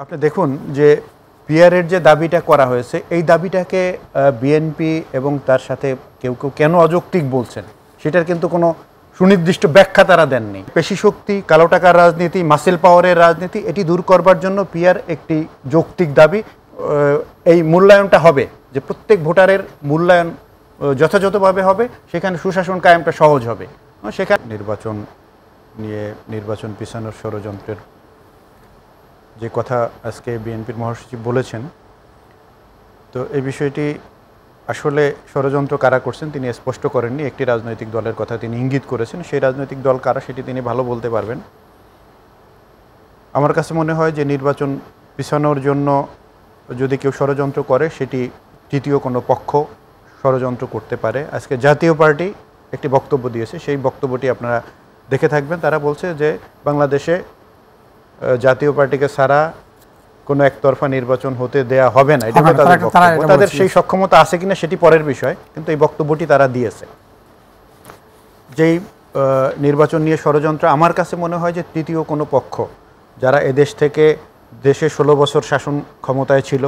আপনি দেখুন যে পিয়ারের যে দাবিটা করা হয়েছে এই দাবিটাকে বিএনপি এবং তার সাথে কেউ কেউ কেন অযৌক্তিক বলছেন সেটার কিন্তু কোনো সুনির্দিষ্ট ব্যাখ্যা তারা দেননি। পেশি শক্তি, কালো টাকার রাজনীতি, মাসেল পাওয়ারের রাজনীতি এটি দূর করবার জন্য পিয়ার একটি যৌক্তিক দাবি। এই মূল্যায়নটা হবে যে প্রত্যেক ভোটারের মূল্যায়ন যথাযথভাবে হবে, সেখানে সুশাসন কায়েমটা সহজ হবে। সেখানে নির্বাচন নিয়ে নির্বাচন পিছানোর ষড়যন্ত্রের যে কথা আজকে বিএনপির মহাসচিব বলেছেন, তো এই বিষয়টি আসলে ষড়যন্ত্র কারা করছেন তিনি স্পষ্ট করেননি। একটি রাজনৈতিক দলের কথা তিনি ইঙ্গিত করেছেন, সেই রাজনৈতিক দল কারা সেটি তিনি ভালো বলতে পারবেন। আমার কাছে মনে হয় যে নির্বাচন পিছানোর জন্য যদি কেউ ষড়যন্ত্র করে সেটি তৃতীয় কোনো পক্ষ ষড়যন্ত্র করতে পারে। আজকে জাতীয় পার্টি একটি বক্তব্য দিয়েছে, সেই বক্তব্যটি আপনারা দেখে থাকবেন। তারা বলছে যে বাংলাদেশে জাতীয় পার্টিকে ছাড়া কোনো একতরফা নির্বাচন হতে দেয়া হবে না। এটা তাদের বক্তব্য। তাদের সেই সক্ষমতা আছে কিনা সেটি পরের বিষয়, কিন্তু এই বক্তব্যটি তারা দিয়েছে। যেই নির্বাচন নিয়ে ষড়যন্ত্র, আমার কাছে মনে হয় যে তৃতীয় কোনো পক্ষ যারা এদেশ থেকে দেশে 16 বছর শাসন ক্ষমতায় ছিল,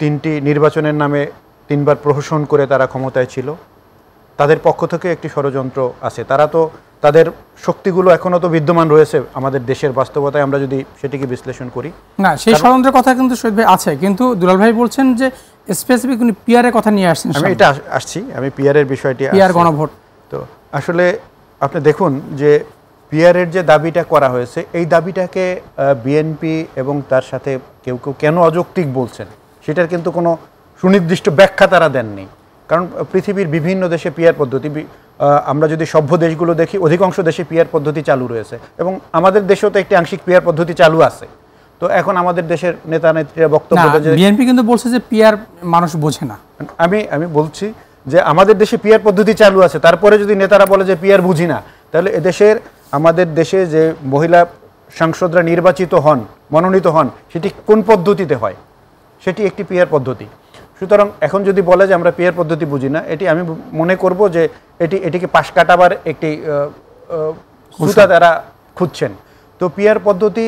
3টি নির্বাচনের নামে 3বার প্রহসন করে তারা ক্ষমতায় ছিল, তাদের পক্ষ থেকে একটি ষড়যন্ত্র আছে। তারা তো তাদের শক্তিগুলো এখনো তো বিদ্যমান রয়েছে আমাদের দেশের বাস্তবতায়, আমরা যদি সেটিকে বিশ্লেষণ করি। না, সেই ষড়যন্ত্রের কথা কিন্তু শহীদ ভাই আছে, কিন্তু দুলাল ভাই বলছেন যে স্পেসিফিক উনি পিয়ারের কথা নিয়ে আসছেন। আমি এটা আসছি, আমি পিয়ারের বিষয়টি, পিয়ার গণভোট। তো আসলে আপনি দেখুন যে পিয়ারের যে দাবিটা করা হয়েছে এই দাবিটাকে বিএনপি এবং তার সাথে কেউ কেউ কেন অযৌক্তিক বলছেন সেটার কিন্তু কোনো সুনির্দিষ্ট ব্যাখ্যা তারা দেননি। কারণ পৃথিবীর বিভিন্ন দেশে পিয়ার পদ্ধতি, আমরা যদি সভ্য দেশগুলো দেখি অধিকাংশ দেশে পিয়ার পদ্ধতি চালু রয়েছে, এবং আমাদের দেশেও তো একটি আংশিক পিয়ার পদ্ধতি চালু আছে। তো এখন আমাদের দেশের নেতা নেত্রীরা বক্তব্য দেন যে বিএনপি কিন্তু বলছে যে পিয়ার মানুষ বোঝে না। আমি বলছি যে আমাদের দেশে পিয়ার পদ্ধতি চালু আছে, তারপরে যদি নেতারা বলে যে পিয়ার বুঝি না, তাহলে এদেশের আমাদের দেশে যে মহিলা সাংসদরা নির্বাচিত হন, মনোনীত হন, সেটি কোন পদ্ধতিতে হয়? সেটি একটি পিয়ার পদ্ধতি। সুতরাং এখন যদি বলে যে আমরা পিয়ার পদ্ধতি বুঝি না, এটি আমি মনে করব যে এটিকে পাশ কাটাবার একটি সুতা তারা খুঁজছেন। তো পিয়ার পদ্ধতি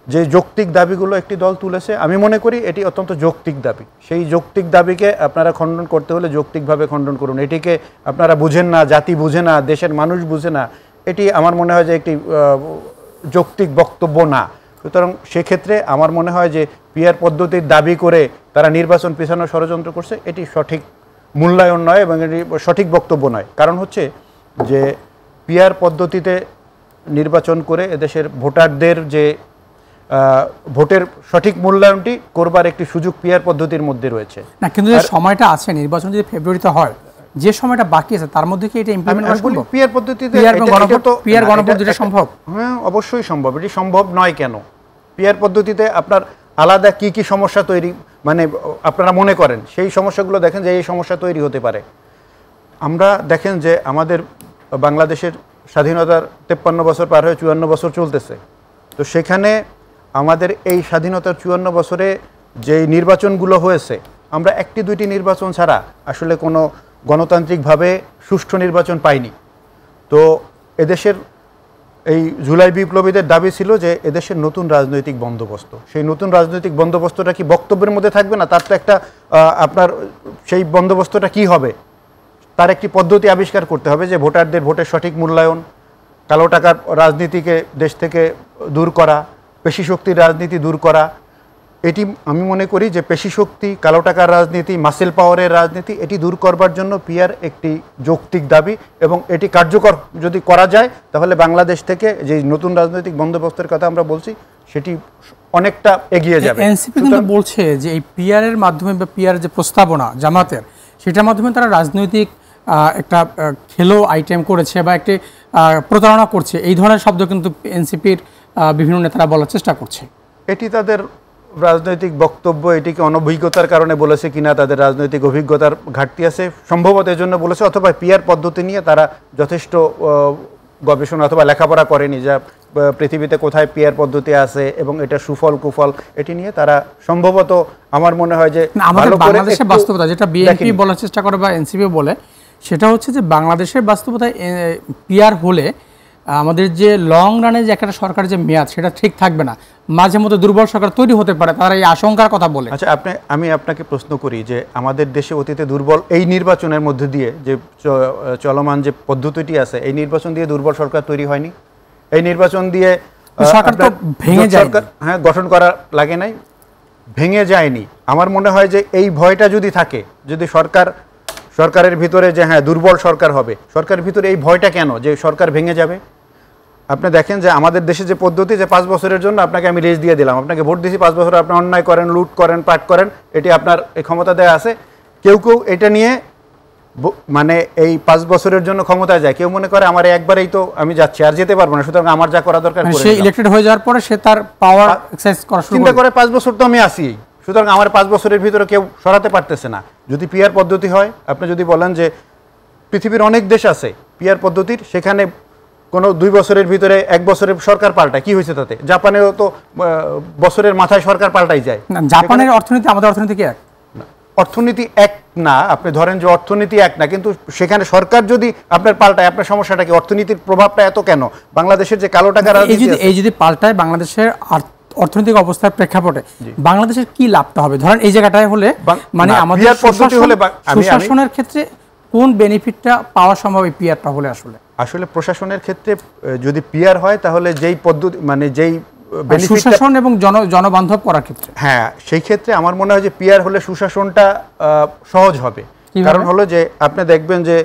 যে যৌক্তিক দাবিগুলো একটি দল তুলেছে, আমি মনে করি এটি অত্যন্ত যৌক্তিক দাবি। সেই যৌক্তিক দাবিকে আপনারা খণ্ডন করতে হলে যৌক্তিকভাবে খণ্ডন করুন। এটিকে আপনারা বুঝেন না, জাতি বুঝে না, দেশের মানুষ বুঝে না, এটি আমার মনে হয় যে একটি যৌক্তিক বক্তব্য না। সুতরাং সেক্ষেত্রে আমার মনে হয় যে পিয়ার পদ্ধতির দাবি করে তারা নির্বাচন পিছানোর ষড়যন্ত্র করছে, এটি সঠিক মূল্যায়ন নয় এবং এটি সঠিক বক্তব্য নয়। কারণ হচ্ছে যে পিয়ার পদ্ধতিতে নির্বাচন করে এদেশের ভোটারদের যে ভোটের সঠিক মূল্যায়নটি করবার একটি সুযোগ পিয়ার পদ্ধতির মধ্যে রয়েছে। না, কিন্তু যে সময়টা আছে, নির্বাচন যদি ফেব্রুয়ারিতে হয়, যে সময়টা বাকি আছে তার মধ্যে কি এটা ইমপ্লিমেন্ট করা সম্ভব? পিয়ার পদ্ধতিতে পিয়ার গণভোট যেটা সম্ভব, হ্যাঁ অবশ্যই সম্ভব। এটি সম্ভব নয় কেন? পিয়ার পদ্ধতিতে আপনার আলাদা কি কি সমস্যা তৈরি, মানে আপনারা মনে করেন সেই সমস্যাগুলো দেখেন যে এই সমস্যা তৈরি হতে পারে। আমরা দেখেন যে আমাদের বাংলাদেশের স্বাধীনতার 53 বছর পার হয়ে 54 বছর চলতেছে। তো সেখানে আমাদের এই স্বাধীনতার 54 বছরে যেই নির্বাচনগুলো হয়েছে, আমরা একটি দুইটি নির্বাচন ছাড়া আসলে কোনো গণতান্ত্রিকভাবে সুষ্ঠু নির্বাচন পাইনি। তো এদেশের এই জুলাই বিপ্লবীদের দাবি ছিল যে এদেশের নতুন রাজনৈতিক বন্দোবস্ত, সেই নতুন রাজনৈতিক বন্দোবস্তটা কি বক্তব্যের মধ্যে থাকবে না? তার তো একটা আপনার সেই বন্দোবস্তটা কি হবে তার একটি পদ্ধতি আবিষ্কার করতে হবে, যে ভোটারদের ভোটের সঠিক মূল্যায়ন, কালো টাকার রাজনীতিকে দেশ থেকে দূর করা, পেশি শক্তির রাজনীতি দূর করা। এটি আমি মনে করি যে পেশি শক্তি, কালো টাকার রাজনীতি, মাসেল পাওয়ারের রাজনীতি এটি দূর করবার জন্য পিয়ার একটি যৌক্তিক দাবি, এবং এটি কার্যকর যদি করা যায় তাহলে বাংলাদেশ থেকে যে নতুন রাজনৈতিক বন্দোবস্তের কথা আমরা বলছি সেটি অনেকটা এগিয়ে যাবে। এনসিপি কিন্তু বলছে যে এই পিয়ারের মাধ্যমে বা পিয়ার যে প্রস্তাবনা জামাতের, সেটার মাধ্যমে তারা রাজনৈতিক একটা খেলো আইটেম করেছে বা একটি প্রতারণা করছে, এই ধরনের শব্দ কিন্তু এনসিপির বিভিন্ন নেতারা বলার চেষ্টা করছে। এটি তাদের রাজনৈতিক বক্তব্য, এটিকে অনভিজ্ঞতার কারণে বলেছে কিনা, তাদের রাজনৈতিক অভিজ্ঞতার ঘাটতি আছে সম্ভবত এজন্য বলেছে, অথবা পিয়ার পদ্ধতি নিয়ে তারা যথেষ্ট গবেষণা অথবা লেখাপড়া করেনি, যা পৃথিবীতে কোথায় পিয়ার পদ্ধতি আছে এবং এটা সুফল কুফল এটি নিয়ে তারা সম্ভবত আমার মনে হয় যে আমাদের বাংলাদেশের বাস্তবতা যেটা বিএনপি বলার চেষ্টা করে বা এনসিপি বলে, সেটা হচ্ছে যে বাংলাদেশের বাস্তবতায় পিয়ার হলে আমাদের যে লং রানে যে একটা সরকার যে মেয়াদ সেটা ঠিক থাকবে না, মাঝে মধ্যে দুর্বল সরকার তৈরি হতে পারে, তারা এই আশঙ্কার কথা বলে। আচ্ছা, আমি আপনাকে প্রশ্ন করি যে আমাদের দেশে অতীতে দুর্বল এই নির্বাচনের মধ্যে দিয়ে যে চলমান যে পদ্ধতিটি আছে, এই নির্বাচন দিয়ে দুর্বল সরকার তৈরি হয়নি? এই নির্বাচন দিয়ে সরকার তো ভেঙে যায়, হ্যাঁ, গঠন করা লাগে নাই, ভেঙে যায়নি। আমার মনে হয় যে এই ভয়টা যদি থাকে, যদি সরকারের ভিতরে যে হ্যাঁ দুর্বল সরকার হবে, সরকারের ভিতরে এই ভয়টা কেন যে সরকার ভেঙে যাবে? আপনি দেখেন যে আমাদের দেশে যে পদ্ধতি, যে 5 বছরের জন্য আপনাকে আমি রেস দিয়ে দিলাম, আপনাকে ভোট দিয়েছি, 5 বছর আপনি অন্যায় করেন, লুট করেন, পাট করেন, এটি আপনার এই ক্ষমতা দেওয়া আছে। কেউ এটা নিয়ে মানে এই 5 বছরের জন্য ক্ষমতায় যায়, কেউ মনে করে আমার একবারেই তো আমি যাচ্ছি, আর যেতে পারবো না, সুতরাং আমার যা করা দরকার সে ইলেক্টেড হয়ে যাওয়ার পরে সে তার পাওয়ার এক্সারসাইজ করা শুরু চিন্তা করে 5 বছর তো আমি আসি, সুতরাং আমার 5 বছরের ভিতরে কেউ সরাতে পারতেছে না। যদি পিআর পদ্ধতি হয়, আপনি যদি বলেন যে পৃথিবীর অনেক দেশ আছে পিআর পদ্ধতির, সেখানে কোনো 2 বছরের ভিতরে 1 বছরের সরকার পাল্টায়, কি হয়েছে তাতে? জাপানেও তো বছরের মাথায় সরকার পাল্টাই যায়। জাপানের অর্থনীতি আমাদের অর্থনীতি কি এক? অর্থনীতি এক না, আপনি ধরেন যে অর্থনীতি এক না, কিন্তু সেখানে সরকার যদি আপনার পাল্টায়, আপনার সমস্যাটা কি? অর্থনীতির প্রভাবটা এত কেন? বাংলাদেশের যে কালো টাকা এই যদি পাল্টায় বাংলাদেশের অর্থনৈতিক অবস্থার প্রেক্ষাপটে বাংলাদেশের কি লাভটা হবে? ধরেন এই জায়গাটায় হলে মানে আমাদের সুশাসনের ক্ষেত্রে কোন বেনিফিটটা পাওয়া সম্ভব এই পিআরটা হলে? আসলে প্রশাসনের ক্ষেত্রে যদি পিআর হয়, তাহলে যেই পদ্ধতি মানে যেই সুশাসন এবং জনবান্ধব করার ক্ষেত্রে, হ্যাঁ, সেই ক্ষেত্রে আমার মনে হয় যে পিআর হলে সুশাসনটা সহজ হবে। কারণ হলো যে আপনি দেখবেন যে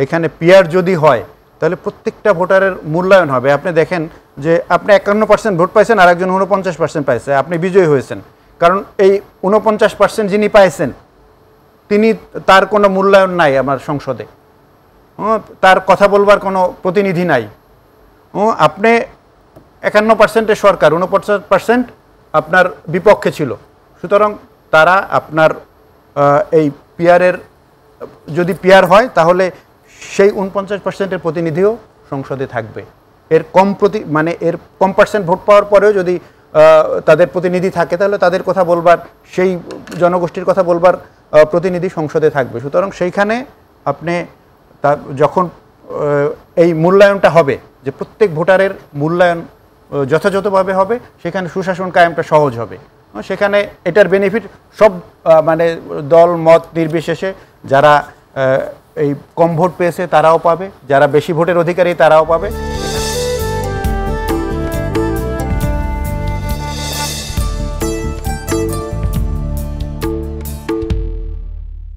এখানে পিআর যদি হয়, তাহলে প্রত্যেকটা ভোটারের মূল্যায়ন হবে। আপনি দেখেন যে আপনি 51% ভোট পাইছেন, আর একজন 49% পাইছে, আপনি বিজয়ী হয়েছেন। কারণ এই 49% যিনি পাইছেন, তার কোনো মূল্যায়ন নাই আমার সংসদে, তার কথা বলবার কোনো প্রতিনিধি নাই। আপনি 51%-এর সরকার, 49% আপনার বিপক্ষে ছিল, সুতরাং তারা আপনার এই পিআরের যদি পিআর হয়, তাহলে সেই 49%-এর প্রতিনিধিও সংসদে থাকবে। এর কম পার্সেন্ট ভোট পাওয়ার পরেও যদি তাদের প্রতিনিধি থাকে, তাহলে তাদের কথা বলবার, সেই জনগোষ্ঠীর কথা বলবার প্রতিনিধি সংসদে থাকবে। সুতরাং সেইখানে আপনি যখন এই মূল্যায়নটা হবে, যে প্রত্যেক ভোটারের মূল্যায়ন যথাযথভাবে হবে, সেখানে সুশাসন কায়েমটা সহজ হবে। সেখানে এটার বেনিফিট সব মানে দল মত নির্বিশেষে যারা এই কম ভোট পেয়েছে তারাও পাবে, যারা বেশি ভোটের অধিকারী তারাও পাবে।